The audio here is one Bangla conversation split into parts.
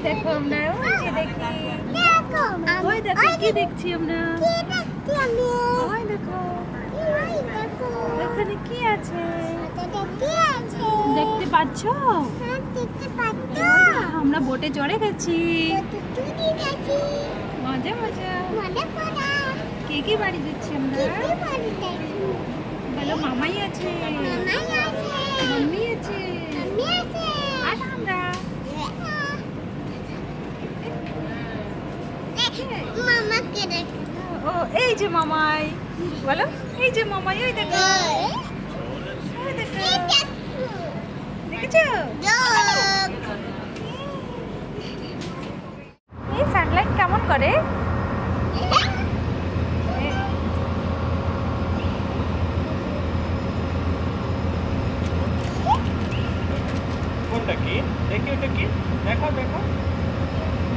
দেখো আমরা ওই যে দেখি, ওই দেখো কি দেখছি আমরা, ওই দেখো ওখানে কি আছে দেখতে পাচ্ছ? আমরা বোটে চড়ে গেছি, মজা মজা। কে কি বাড়ি দিচ্ছি আমরা? বলো মামাই আছে, মাম্মি আছে, আর আমরা ও এই যে মামাই, বলো এই যে মামাই, ওই দেখো ওই দেখো, দেখেছো? এই সানলাইট কেমন করে? কোনটা কি দেখি? ওটা কি? দেখাও দেখাও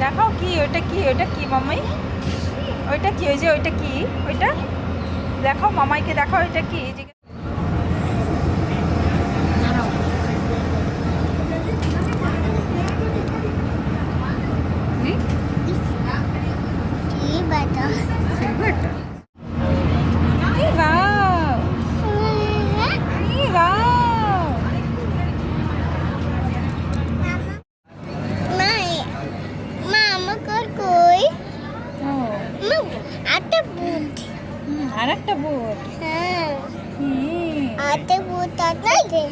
দেখাও কি ওইটা, কি ওইটা কি মামাই? ওইটা কি? ওই যে ওইটা কি? ওইটা দেখাও মামাইকে, দেখাও এটা কি? আর একটা বোট, হ্যাঁ, আর একটা বোট আছে।